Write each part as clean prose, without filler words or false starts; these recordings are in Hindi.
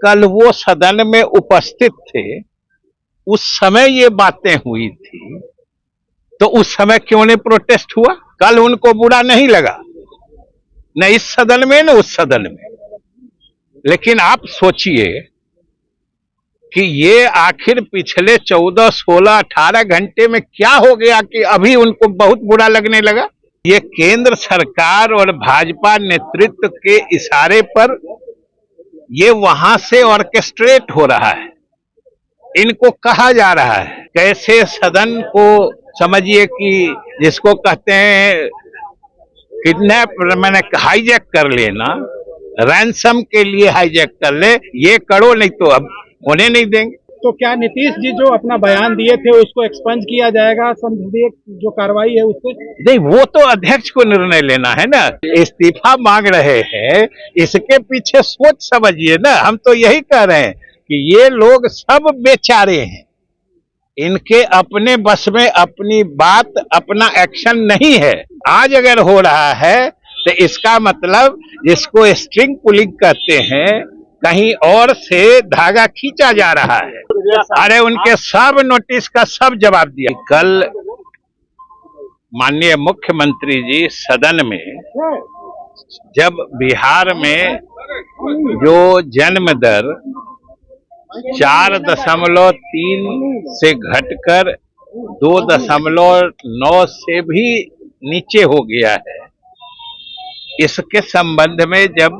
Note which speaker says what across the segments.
Speaker 1: कल वो सदन में उपस्थित थे, उस समय ये बातें हुई थी, तो उस समय क्यों नहीं प्रोटेस्ट हुआ? कल उनको बुरा नहीं लगा, न इस सदन में न उस सदन में। लेकिन आप सोचिए कि ये आखिर पिछले 14, 16, 18 घंटे में क्या हो गया कि अभी उनको बहुत बुरा लगने लगा। ये केंद्र सरकार और भाजपा नेतृत्व के इशारे पर ये वहां से ऑर्केस्ट्रेट हो रहा है, इनको कहा जा रहा है। कैसे सदन को समझिए कि जिसको कहते हैं किडनैप, मैंने हाईजैक कर लेना, रैंसम के लिए हाईजैक कर ले, ये करो, नहीं तो अब होने नहीं देंगे।
Speaker 2: तो क्या नीतीश जी जो अपना बयान दिए थे उसको एक्सपंज किया जाएगा, संसदीय जो कार्रवाई है उससे?
Speaker 1: नहीं, वो तो अध्यक्ष को निर्णय लेना है ना। इस्तीफा मांग रहे हैं, इसके पीछे सोच समझिए ना। हम तो यही कह रहे हैं कि ये लोग सब बेचारे हैं, इनके अपने बस में अपनी बात, अपना एक्शन नहीं है। आज अगर हो रहा है तो इसका मतलब जिसको स्ट्रिंग पुलिंग कहते हैं, कहीं और से धागा खींचा जा रहा है। अरे उनके सब नोटिस का सब जवाब दिया। कल माननीय मुख्यमंत्री जी सदन में जब बिहार में जो जन्म दर 4.3 से घटकर 2.9 से भी नीचे हो गया है, इसके संबंध में जब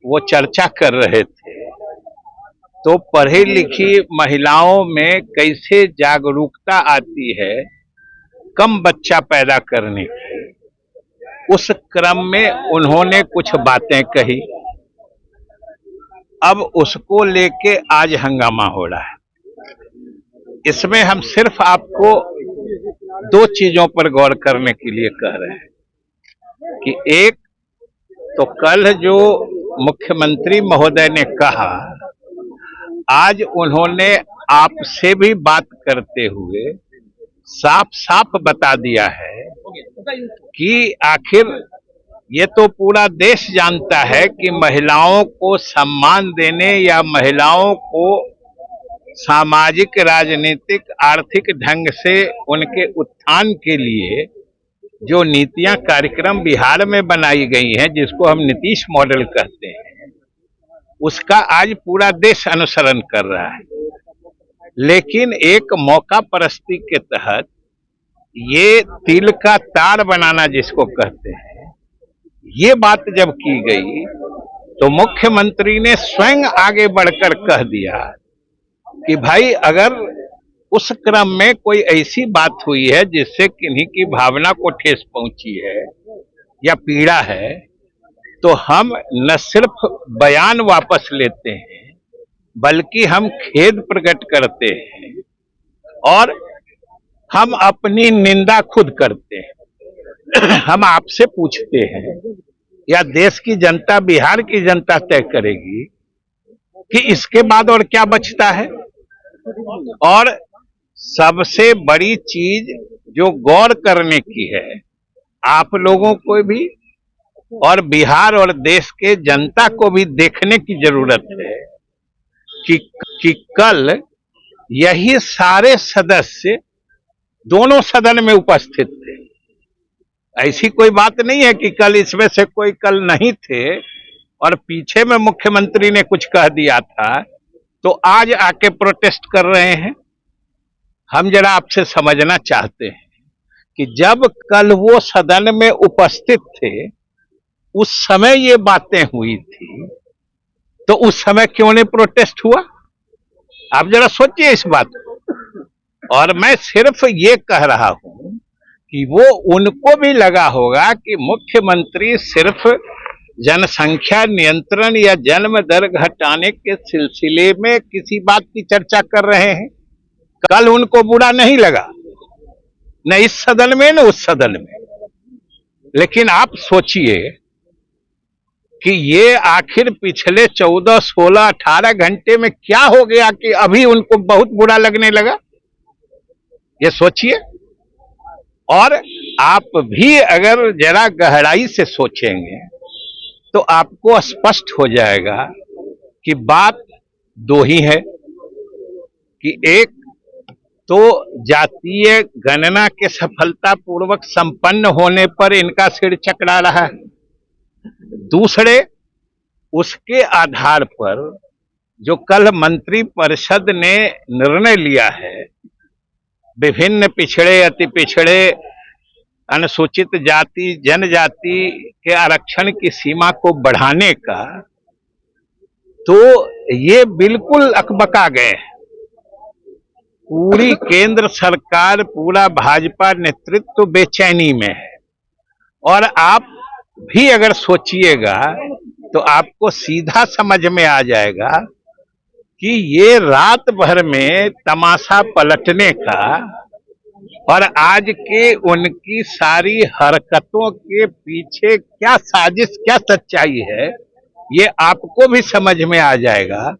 Speaker 1: वो चर्चा कर रहे थे तो पढ़ी लिखी महिलाओं में कैसे जागरूकता आती है कम बच्चा पैदा करने की, उस क्रम में उन्होंने कुछ बातें कही। अब उसको लेके आज हंगामा हो रहा है। इसमें हम सिर्फ आपको दो चीजों पर गौर करने के लिए कह रहे हैं कि एक तो कल जो मुख्यमंत्री महोदय ने कहा, आज उन्होंने आपसे भी बात करते हुए साफ साफ बता दिया है कि आखिर ये तो पूरा देश जानता है कि महिलाओं को सम्मान देने या महिलाओं को सामाजिक, राजनीतिक, आर्थिक ढंग से उनके उत्थान के लिए जो नीतियां, कार्यक्रम बिहार में बनाई गई हैं, जिसको हम नीतीश मॉडल कहते हैं, उसका आज पूरा देश अनुसरण कर रहा है। लेकिन एक मौका परस्ती के तहत ये तिल का तार बनाना जिसको कहते हैं, ये बात जब की गई तो मुख्यमंत्री ने स्वयं आगे बढ़कर कह दिया कि भाई अगर उस क्रम में कोई ऐसी बात हुई है जिससे किन्हीं की भावना को ठेस पहुंची है या पीड़ा है, तो हम न सिर्फ बयान वापस लेते हैं बल्कि हम खेद प्रकट करते हैं और हम अपनी निंदा खुद करते हैं। हम आपसे पूछते हैं या देश की जनता, बिहार की जनता तय करेगी कि इसके बाद और क्या बचता है। और सबसे बड़ी चीज जो गौर करने की है, आप लोगों को भी और बिहार और देश के जनता को भी देखने की जरूरत है कि कल यही सारे सदस्य दोनों सदन में उपस्थित थे। ऐसी कोई बात नहीं है कि कल इसमें से कोई कल नहीं थे और पीछे में मुख्यमंत्री ने कुछ कह दिया था तो आज आके प्रोटेस्ट कर रहे हैं। हम जरा आपसे समझना चाहते हैं कि जब कल वो सदन में उपस्थित थे, उस समय ये बातें हुई थी, तो उस समय क्यों नहीं प्रोटेस्ट हुआ? आप जरा सोचिए इस बात को। और मैं सिर्फ ये कह रहा हूं कि वो उनको भी लगा होगा कि मुख्यमंत्री सिर्फ जनसंख्या नियंत्रण या जन्म दर घटाने के सिलसिले में किसी बात की चर्चा कर रहे हैं। कल उनको बुरा नहीं लगा, न इस सदन में न उस सदन में। लेकिन आप सोचिए कि ये आखिर पिछले 14, 16, 18 घंटे में क्या हो गया कि अभी उनको बहुत बुरा लगने लगा। ये सोचिए। और आप भी अगर जरा गहराई से सोचेंगे तो आपको स्पष्ट हो जाएगा कि बात दो ही है कि एक तो जातीय गणना के सफलतापूर्वक संपन्न होने पर इनका सिर चकरा रहा है, दूसरे उसके आधार पर जो कल मंत्री परिषद ने निर्णय लिया है विभिन्न पिछड़े, अति पिछड़े, अनुसूचित जाति, जनजाति के आरक्षण की सीमा को बढ़ाने का, तो ये बिल्कुल अकबका गए। पूरी केंद्र सरकार, पूरा भाजपा नेतृत्व बेचैनी में है। और आप भी अगर सोचिएगा तो आपको सीधा समझ में आ जाएगा कि ये रात भर में तमाशा पलटने का और आज के उनकी सारी हरकतों के पीछे क्या साजिश, क्या सच्चाई है, ये आपको भी समझ में आ जाएगा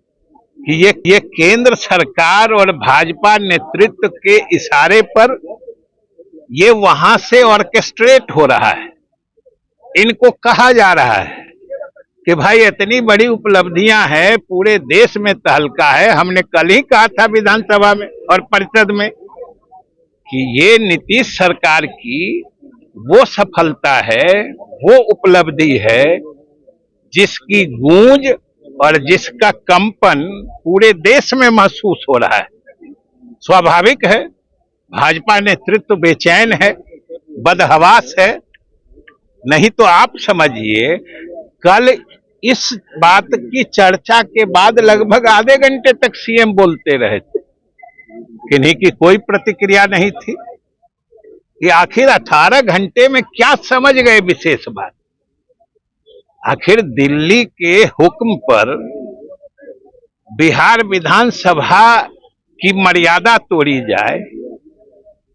Speaker 1: कि ये केंद्र सरकार और भाजपा नेतृत्व के इशारे पर ये वहां से ऑर्केस्ट्रेट हो रहा है। इनको कहा जा रहा है कि भाई इतनी बड़ी उपलब्धियां हैं, पूरे देश में तहलका है। हमने कल ही कहा था विधानसभा में और परिषद में कि ये नीतीश सरकार की वो सफलता है, वो उपलब्धि है जिसकी गूंज और जिसका कंपन पूरे देश में महसूस हो रहा है। स्वाभाविक है, भाजपा नेतृत्व बेचैन है, बदहवास है। नहीं तो आप समझिए कल इस बात की चर्चा के बाद लगभग आधे घंटे तक सीएम बोलते रहे थे, किन्हीं की कोई प्रतिक्रिया नहीं थी कि आखिर 18 घंटे में क्या समझ गए विशेष बात। आखिर दिल्ली के हुक्म पर बिहार विधानसभा की मर्यादा तोड़ी जाए,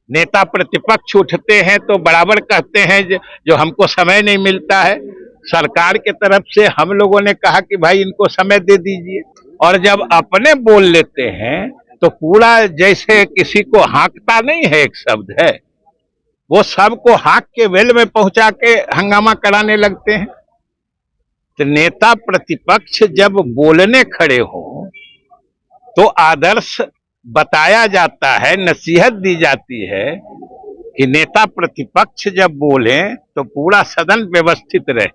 Speaker 1: नेता प्रतिपक्ष उठते हैं तो बराबर कहते हैं जो हमको समय नहीं मिलता है। सरकार के तरफ से हम लोगों ने कहा कि भाई इनको समय दे दीजिए, और जब अपने बोल लेते हैं तो पूरा जैसे किसी को हाँकता नहीं है एक शब्द है, वो सबको हाँक के वेल में पहुंचा के हंगामा कराने लगते हैं। तो नेता प्रतिपक्ष जब बोलने खड़े हो तो आदर्श बताया जाता है, नसीहत दी जाती है कि नेता प्रतिपक्ष जब बोले तो पूरा सदन व्यवस्थित रहे।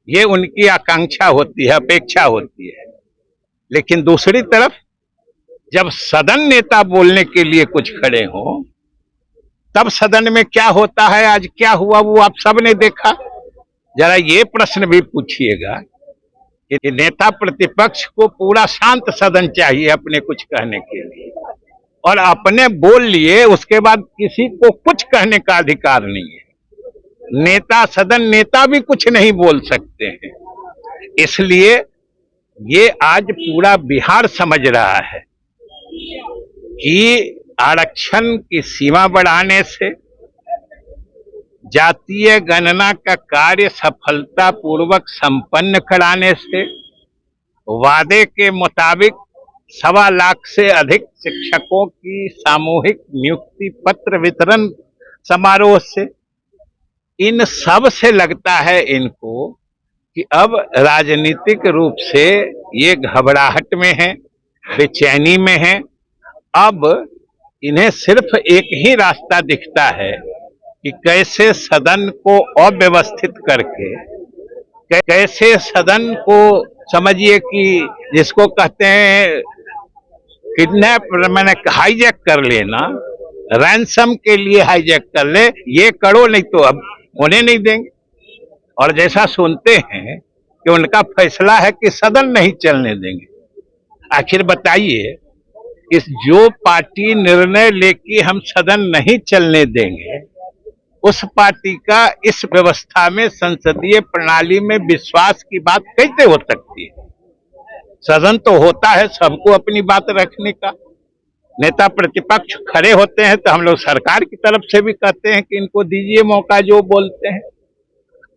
Speaker 1: ये उनकी आकांक्षा होती है, अपेक्षा होती है। लेकिन दूसरी तरफ जब सदन नेता बोलने के लिए कुछ खड़े हो तब सदन में क्या होता है, आज क्या हुआ वो आप सब ने देखा। जरा ये प्रश्न भी पूछिएगा कि नेता प्रतिपक्ष को पूरा शांत सदन चाहिए अपने कुछ कहने के लिए, और अपने बोल लिए उसके बाद किसी को कुछ कहने का अधिकार नहीं है। नेता, सदन नेता भी कुछ नहीं बोल सकते हैं। इसलिए ये आज पूरा बिहार समझ रहा है कि आरक्षण की सीमा बढ़ाने से, जातीय गणना का कार्य सफलतापूर्वक संपन्न कराने से, वादे के मुताबिक 1.25 लाख से अधिक शिक्षकों की सामूहिक नियुक्ति पत्र वितरण समारोह से, इन सब से लगता है इनको कि अब राजनीतिक रूप से ये घबराहट में है, बेचैनी में है। अब इन्हें सिर्फ एक ही रास्ता दिखता है कि कैसे सदन को अव्यवस्थित करके, कैसे सदन को समझिए कि जिसको कहते हैं किडनैप, मैंने हाईजैक कर लेना, रैंसम के लिए हाईजैक कर ले, ये करो नहीं तो अब होने नहीं देंगे। और जैसा सुनते हैं कि उनका फैसला है कि सदन नहीं चलने देंगे। आखिर बताइए, इस जो पार्टी निर्णय लेके हम सदन नहीं चलने देंगे, उस पार्टी का इस व्यवस्था में, संसदीय प्रणाली में विश्वास की बात कैसे हो सकती है। सदन तो होता है सबको अपनी बात रखने का। नेता प्रतिपक्ष खड़े होते हैं तो हम लोग सरकार की तरफ से भी कहते हैं कि इनको दीजिए मौका जो बोलते हैं।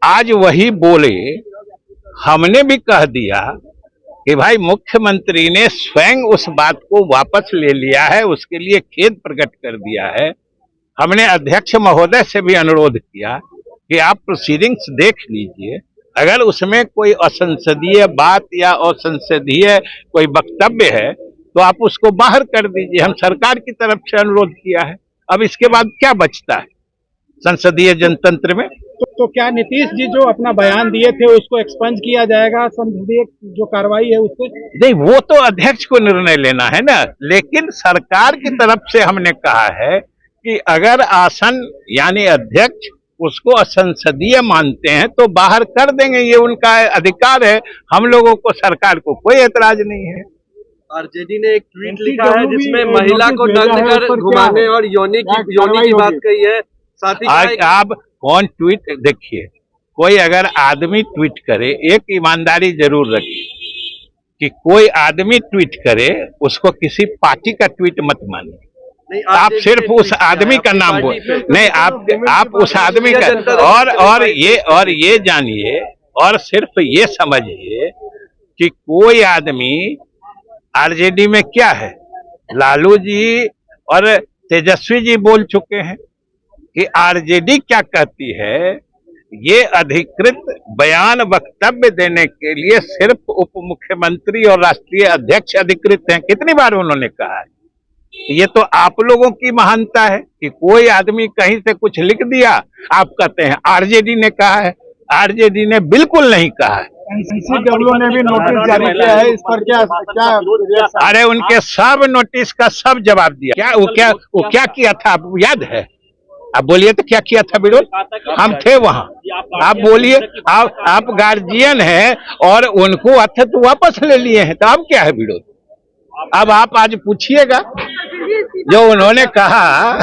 Speaker 1: आज वही बोले, हमने भी कह दिया कि भाई मुख्यमंत्री ने स्वयं उस बात को वापस ले लिया है, उसके लिए खेद प्रकट कर दिया है। हमने अध्यक्ष महोदय से भी अनुरोध किया कि आप प्रोसीडिंग्स देख लीजिए, अगर उसमें कोई असंसदीय बात या असंसदीय कोई वक्तव्य है तो आप उसको बाहर कर दीजिए। हम सरकार की तरफ से अनुरोध किया है, अब इसके बाद क्या बचता है संसदीय जनतंत्र में?
Speaker 2: तो क्या नीतीश जी जो अपना बयान दिए थे उसको एक्सपंज किया जाएगा, संसदीय जो कार्रवाई है उससे?
Speaker 1: नहीं, वो तो अध्यक्ष को निर्णय लेना है ना, लेकिन सरकार की तरफ से हमने कहा है कि अगर आसन यानी अध्यक्ष उसको असंसदीय मानते हैं तो बाहर कर देंगे, ये उनका अधिकार है। हम लोगों को, सरकार को कोई ऐतराज नहीं है।
Speaker 3: आरजेडी ने एक ट्वीट लिखा है जिसमें महिला को नग्न कर घुमाने और योनि की बात कही है। साथ ही
Speaker 1: आज आप कौन ट्वीट, देखिए कोई अगर आदमी ट्वीट करे, एक ईमानदारी जरूर रखिए कि कोई आदमी ट्वीट करे उसको किसी पार्टी का ट्वीट मत मानिए। आप सिर्फ उस आदमी का नाम बोल, नहीं आप उस आदमी का, और ये जानिए और सिर्फ ये समझिए कि कोई आदमी आरजेडी में क्या है, लालू जी और तेजस्वी जी बोल चुके हैं कि आरजेडी क्या कहती है, ये अधिकृत बयान वक्तव्य देने के लिए सिर्फ उप मुख्यमंत्री और राष्ट्रीय अध्यक्ष अधिकृत हैं। कितनी बार उन्होंने कहा है? ये तो आप लोगों की महानता है कि कोई आदमी कहीं से कुछ लिख दिया, आप कहते हैं आरजेडी ने कहा है। आरजेडी ने बिल्कुल नहीं कहा है।
Speaker 2: एनसीडब्ल्यू ने भी नोटिस जारी किया है, इस पर क्या?
Speaker 1: अरे उनके सब नोटिस का सब जवाब दिया। वो क्या किया था आपको याद है? आप बोलिए तो क्या किया था विरोध? हम थे वहां, आप बोलिए। आप गार्जियन हैं और उनको अर्थ तो वापस ले लिए हैं, तो अब क्या है विरोध? अब आप आज पूछिएगा जो उन्होंने कहा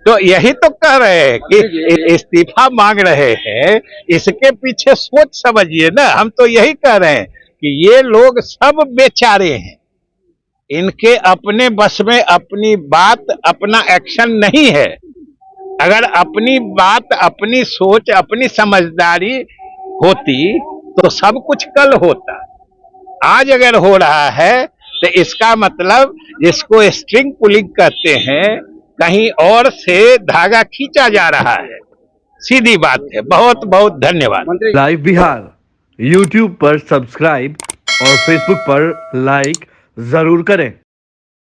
Speaker 1: तो यही तो कह रहे हैं कि इस्तीफा मांग रहे हैं, इसके पीछे सोच समझिए ना। हम तो यही कह रहे हैं कि ये लोग सब बेचारे हैं, इनके अपने बस में अपनी बात, अपना एक्शन नहीं है। अगर अपनी बात, अपनी सोच, अपनी समझदारी होती तो सब कुछ कल होता। आज अगर हो रहा है तो इसका मतलब जिसको स्ट्रिंग पुलिंग कहते हैं, कहीं और से धागा खींचा जा रहा है। सीधी बात है। बहुत बहुत धन्यवाद।
Speaker 4: लाइव बिहार YouTube पर सब्सक्राइब और Facebook पर लाइक जरूर करें।